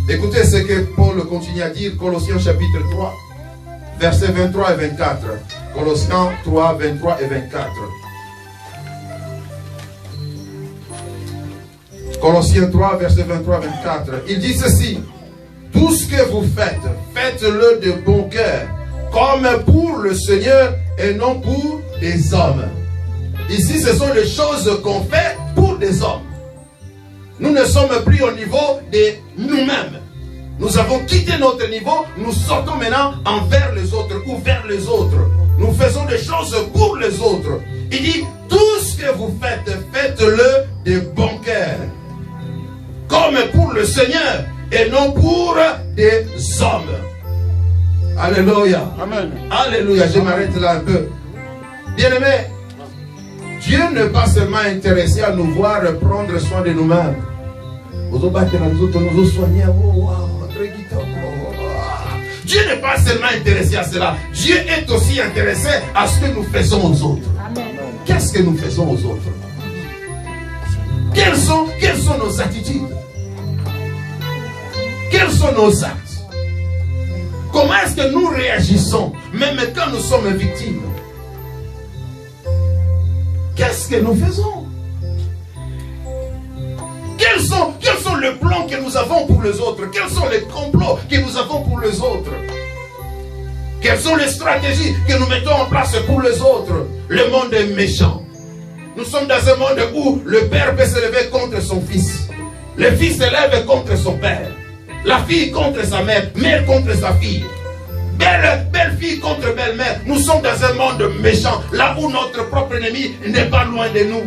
Écoutez ce que Paul continue à dire, Colossiens chapitre 3, versets 23 et 24. Colossiens 3, 23 et 24. Colossiens 3, versets 23 et 24. Il dit ceci: tout ce que vous faites, faites-le de bon cœur, comme pour le Seigneur et non pour des hommes. Ici, ce sont les choses qu'on fait pour des hommes. Nous ne sommes plus au niveau de nous-mêmes. Nous avons quitté notre niveau, nous sortons maintenant envers les autres ou vers les autres. Nous faisons des choses pour les autres. Il dit, tout ce que vous faites, faites-le de bon cœur, comme pour le Seigneur et non pour des hommes. Alléluia. Amen. Alléluia. Je m'arrête là un peu. Bien-aimés, Dieu n'est pas seulement intéressé à nous voir prendre soin de nous-mêmes. Dieu n'est pas seulement intéressé à cela. Dieu est aussi intéressé à ce que nous faisons aux autres. Qu'est-ce que nous faisons aux autres? Quelles sont nos attitudes? Quels sont nos actes? Comment est-ce que nous réagissons, même quand nous sommes victimes? Qu'est-ce que nous faisons? Quels sont les plans que nous avons pour les autres? Quels sont les complots que nous avons pour les autres? Quelles sont les stratégies que nous mettons en place pour les autres? Le monde est méchant. Nous sommes dans un monde où le père peut s'élever contre son fils. Le fils s'élève contre son père. La fille contre sa mère, mère contre sa fille. Belle fille contre belle mère. Nous sommes dans un monde méchant, là où notre propre ennemi n'est pas loin de nous.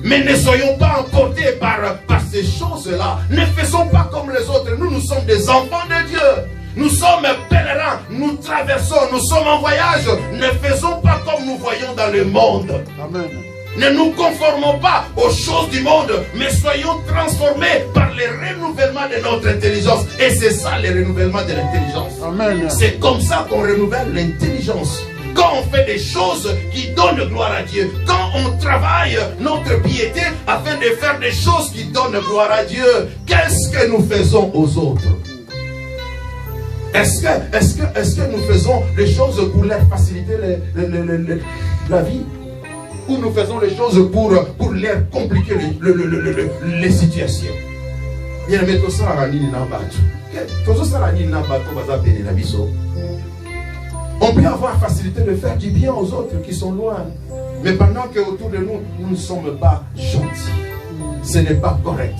Mais ne soyons pas emportés par ces choses-là. Ne faisons pas comme les autres. Nous sommes des enfants de Dieu. Nous sommes pèlerins. Nous traversons. Nous sommes en voyage. Ne faisons pas comme nous voyons dans le monde. Amen. Ne nous conformons pas aux choses du monde, mais soyons transformés par le renouvellement de notre intelligence. Et c'est ça le renouvellement de l'intelligence. C'est comme ça qu'on renouvelle l'intelligence. Quand on fait des choses qui donnent gloire à Dieu, quand on travaille notre piété afin de faire des choses qui donnent gloire à Dieu, qu'est-ce que nous faisons aux autres? Est-ce que nous faisons des choses pour leur faciliter la vie? Ou nous faisons les choses pour leur compliquer les situations? Bien aimé, tout ça a nini n'ambato. Tout ça a nini n'ambato baza béni la biso. On peut avoir facilité de faire du bien aux autres qui sont loin. Mais pendant qu'autour de nous, nous ne sommes pas gentils. Ce n'est pas correct.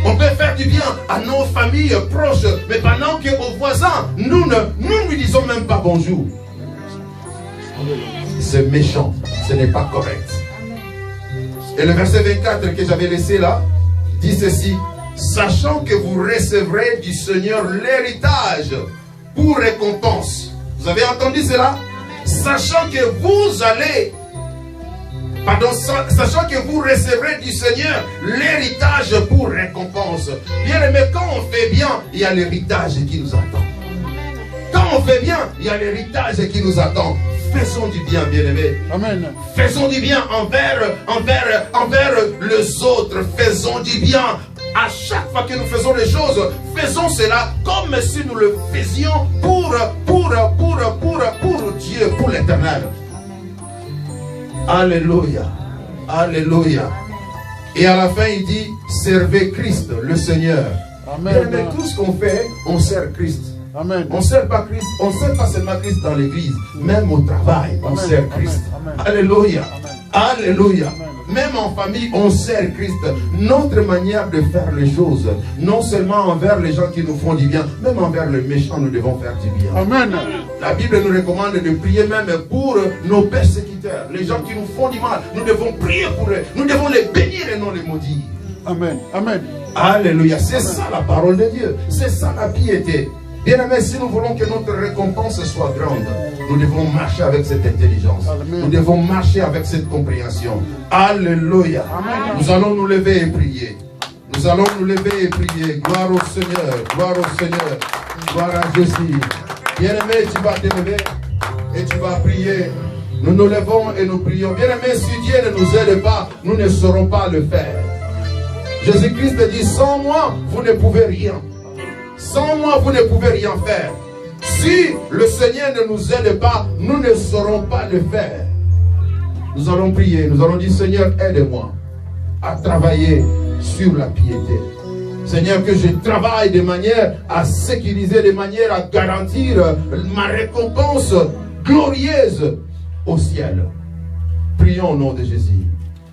On peut faire du bien à nos familles proches, mais pendant qu'aux voisins, nous ne lui disons même pas bonjour. C'est méchant, ce n'est pas correct. Et le verset 24 que j'avais laissé là, dit ceci: sachant que vous recevrez du Seigneur l'héritage pour récompense. Vous avez entendu cela? Sachant que vous allez, sachant que vous recevrez du Seigneur l'héritage pour récompense. Bien aimé, quand on fait bien, il y a l'héritage qui nous attend. Quand on fait bien, il y a l'héritage qui nous attend. Faisons du bien, bien-aimés. Amen. Faisons du bien envers les autres. Faisons du bien. À chaque fois que nous faisons les choses, faisons cela comme si nous le faisions pour Dieu, pour l'Éternel. Alléluia. Alléluia. Et à la fin, il dit, servez Christ, le Seigneur. Amen. Mais tout ce qu'on fait, on sert Christ. Amen. On ne sert pas Christ, on ne sert pas seulement Christ dans l'église, même au travail, on sert Christ. Amen. Alléluia. Amen. Alléluia. Amen. Même en famille, on sert Christ. Notre manière de faire les choses, non seulement envers les gens qui nous font du bien, même envers les méchants, nous devons faire du bien. Amen. La Bible nous recommande de prier même pour nos persécuteurs, les gens qui nous font du mal. Nous devons prier pour eux. Nous devons les bénir et non les maudire. Amen. Amen. Alléluia. C'est ça la parole de Dieu. C'est ça la piété. Bien-aimés, si nous voulons que notre récompense soit grande, nous devons marcher avec cette intelligence. Amen. Nous devons marcher avec cette compréhension. Alléluia. Amen. Nous allons nous lever et prier. Nous allons nous lever et prier. Gloire au Seigneur, gloire au Seigneur, gloire à Jésus. Bien-aimé, tu vas te lever et tu vas prier. Nous nous levons et nous prions. Bien-aimé, si Dieu ne nous aide pas, nous ne saurons pas le faire. Jésus-Christ dit, sans moi, vous ne pouvez rien. Sans moi, vous ne pouvez rien faire. Si le Seigneur ne nous aide pas, nous ne saurons pas le faire. Nous allons prier, nous allons dire, Seigneur, aide-moi à travailler sur la piété. Seigneur, que je travaille de manière à sécuriser, de manière à garantir ma récompense glorieuse au ciel. Prions au nom de Jésus.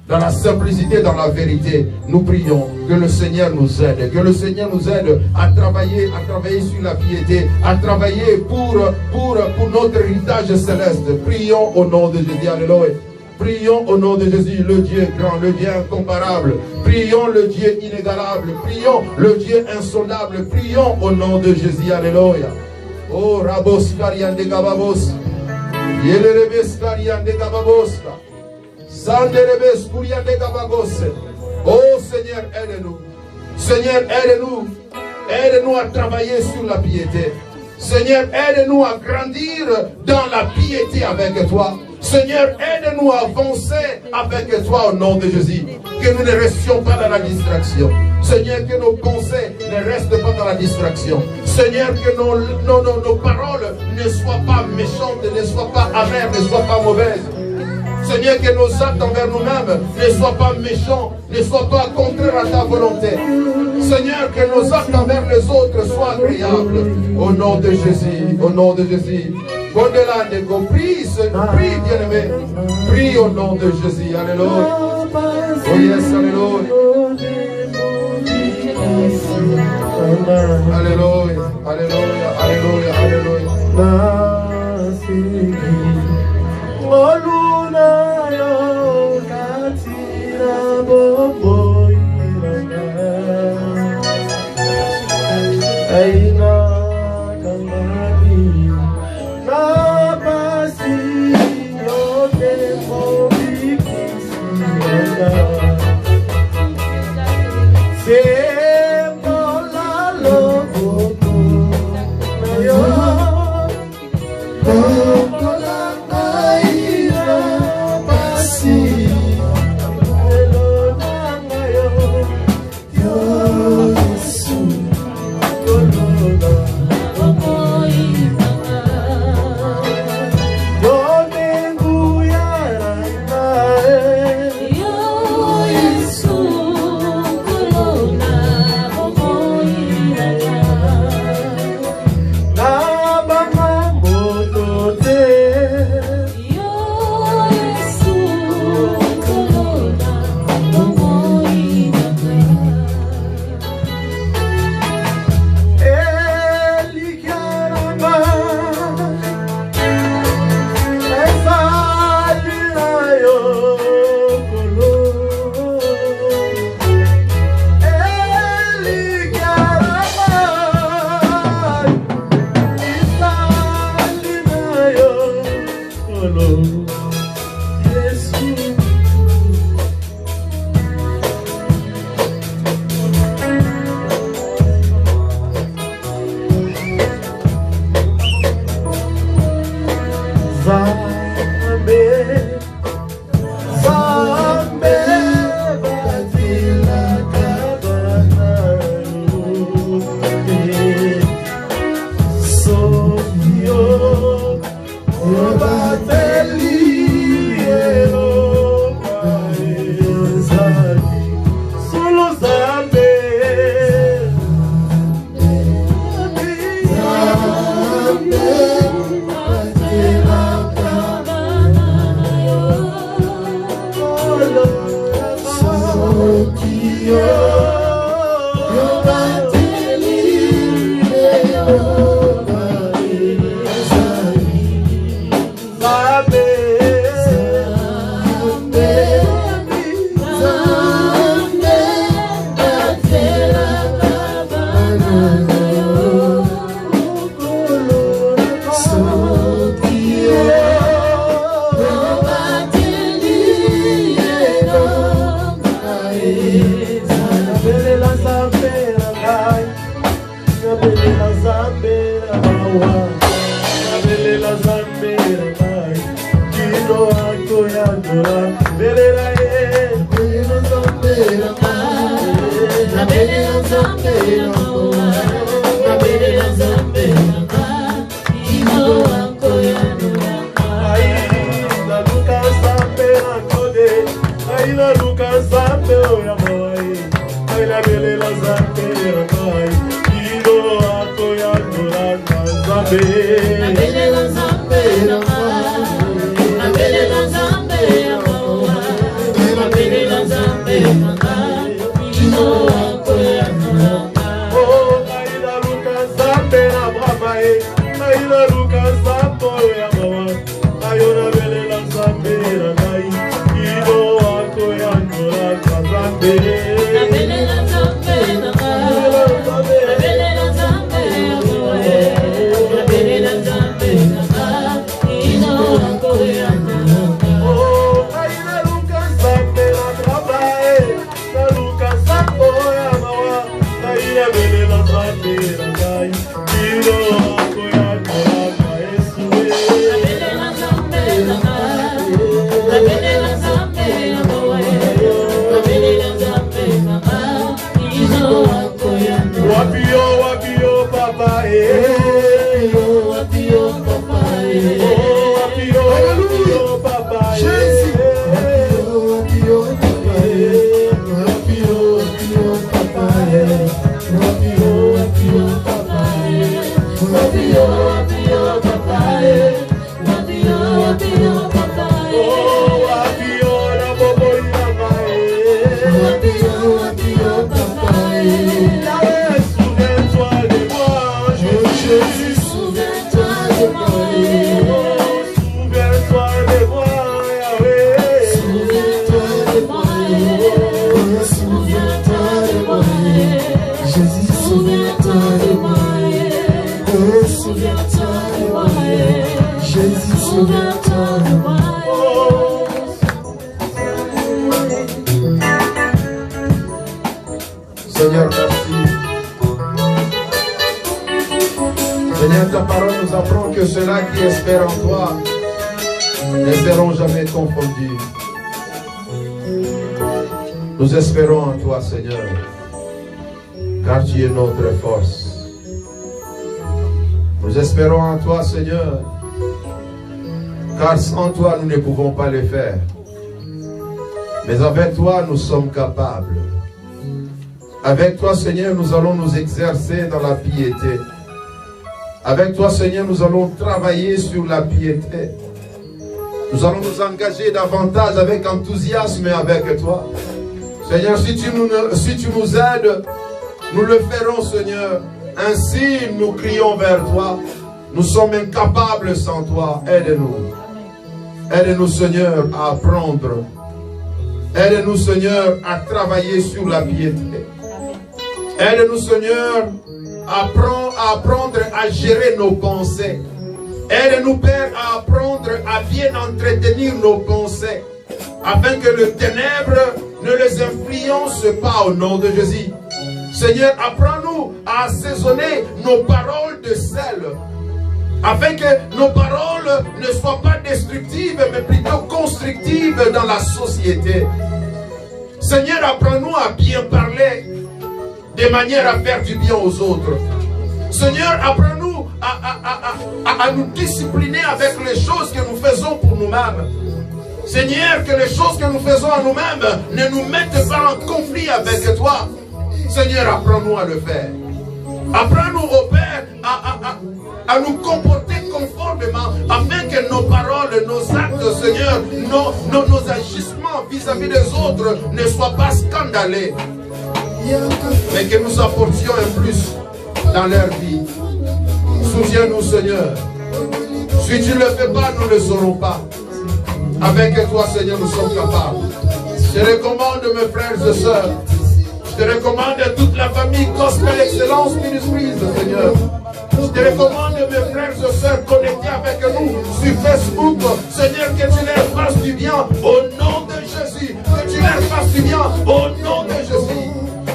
Dans la simplicité, dans la vérité, nous prions que le Seigneur nous aide, que le Seigneur nous aide à travailler sur la piété, à travailler pour notre héritage céleste. Prions au nom de Jésus. Alléluia. Prions au nom de Jésus, le Dieu grand, le Dieu incomparable. Prions le Dieu inégalable. Prions le Dieu insondable. Prions au nom de Jésus. Alléluia. Oh, Rabos Karian de Gababos. Yelerebes Karian de Gababos. Sanderebes Kurian de Gabagos. Oh Seigneur, aide-nous. Seigneur, aide-nous. Aide-nous à travailler sur la piété. Seigneur, aide-nous à grandir dans la piété avec toi. Seigneur, aide-nous à avancer avec toi au nom de Jésus. Que nous ne restions pas dans la distraction. Seigneur, que nos pensées ne restent pas dans la distraction. Seigneur, que nos paroles ne soient pas méchantes, ne soient pas amères, ne soient pas mauvaises. Seigneur, que nos actes envers nous-mêmes ne soient pas méchants, ne soient pas contraires à ta volonté. Seigneur, que nos actes envers les autres soient agréables. Au nom de Jésus, au nom de Jésus. Prie, bien-aimé. Prie au nom de Jésus. Alléluia. Oh yes, alléluia. Alléluia, alléluia, alléluia, Aila Luka Zambe Oyamai, Aila Belela Zambe Rakai, Ilo Atoya Nuraka Zambe, Abelela Zambe Rakai, Abelela Zambe Rakai, Abelela Zambe Rakai, Ilo Atoya Nuraka. Oh, Aila Luka Zambe Rabai, Aila Luka Zambe Oyamai, Ayona Belela Zambe Rakai. Seigneur, merci. Seigneur, ta parole nous apprend que ceux-là qui espèrent en toi ne seront jamais confondus. Nous espérons en toi, Seigneur, car tu es notre force. Nous espérons en toi, Seigneur, car sans toi, nous ne pouvons pas le faire. Mais avec toi, nous sommes capables. Avec toi, Seigneur, nous allons nous exercer dans la piété. Avec toi, Seigneur, nous allons travailler sur la piété. Nous allons nous engager davantage avec enthousiasme avec toi. Seigneur, si tu nous aides, nous le ferons, Seigneur. Ainsi, nous crions vers toi. Nous sommes incapables sans toi. Aide-nous. Aide-nous, Seigneur, à apprendre. Aide-nous, Seigneur, à travailler sur la piété. Aide-nous, Seigneur, à apprendre à gérer nos pensées. Aide-nous, Père, à apprendre à bien entretenir nos pensées, afin que le ténèbre ne les influence pas au nom de Jésus. Seigneur, apprends-nous à assaisonner nos paroles de sel, afin que nos paroles ne soient pas destructives, mais plutôt constructives dans la société. Seigneur, apprends-nous à bien parler, de manière à faire du bien aux autres. Seigneur, apprends-nous à nous discipliner avec les choses que nous faisons pour nous-mêmes. Seigneur, que les choses que nous faisons à nous-mêmes ne nous mettent pas en conflit avec toi. Seigneur, apprends-nous à le faire. Apprends-nous, ô Père, à nous comporter conformément, afin que nos paroles, nos actes, Seigneur, nos agissements vis-à-vis des autres ne soient pas scandaleux, mais que nous apportions un plus dans leur vie. Soutiens-nous, Seigneur. Si tu ne le fais pas, nous ne le saurons pas. Avec toi, Seigneur, nous sommes capables. Je recommande mes frères et sœurs. Je te recommande toute la famille Gospel Excellence Ministries, Seigneur. Je te recommande mes frères et sœurs connectés avec nous sur Facebook. Seigneur, que tu leur fasses du bien au nom de Jésus. Que tu leur fasses du bien au nom de Jésus.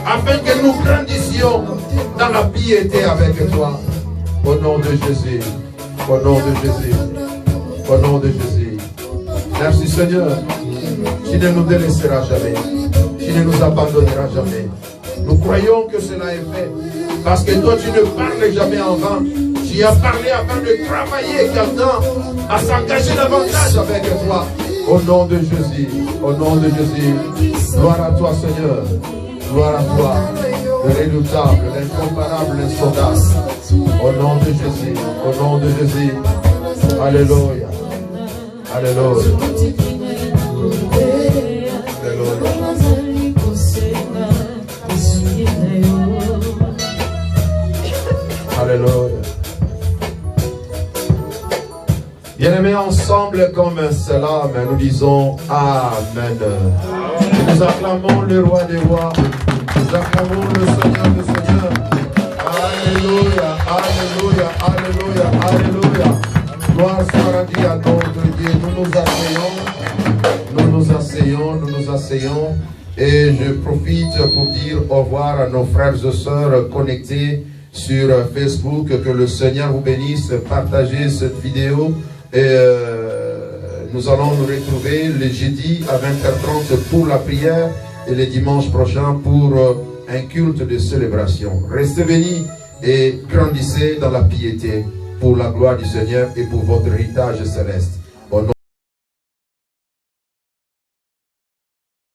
Afin que nous grandissions dans la piété avec toi. Au nom de Jésus. Au nom de Jésus. Au nom de Jésus. Merci Seigneur. Tu ne nous délaisseras jamais. Tu ne nous abandonneras jamais. Nous croyons que cela est fait. Parce que toi, tu ne parles jamais en vain. Tu as parlé afin de travailler quelqu'un à s'engager davantage avec toi. Au nom de Jésus, au nom de Jésus. Gloire à toi, Seigneur. Gloire à toi, le redoutable, l'incomparable, l'insondable. Au nom de Jésus, au nom de Jésus. Alléluia. Alléluia. Alléluia. Bien-aimés, ensemble comme un seul âme, nous disons Amen. Et nous acclamons le roi des rois. Nous acclamons le Seigneur des seigneurs. Alléluia, alléluia, alléluia, alléluia. Gloire soit rendue à notre Dieu. Nous nous asseyons, nous nous asseyons. Et je profite pour dire au revoir à nos frères et sœurs connectés sur Facebook. Que le Seigneur vous bénisse. Partagez cette vidéo. Et nous allons nous retrouver le jeudi à 20h30 pour la prière et le dimanche prochain pour un culte de célébration. Restez bénis et grandissez dans la piété pour la gloire du Seigneur et pour votre héritage céleste.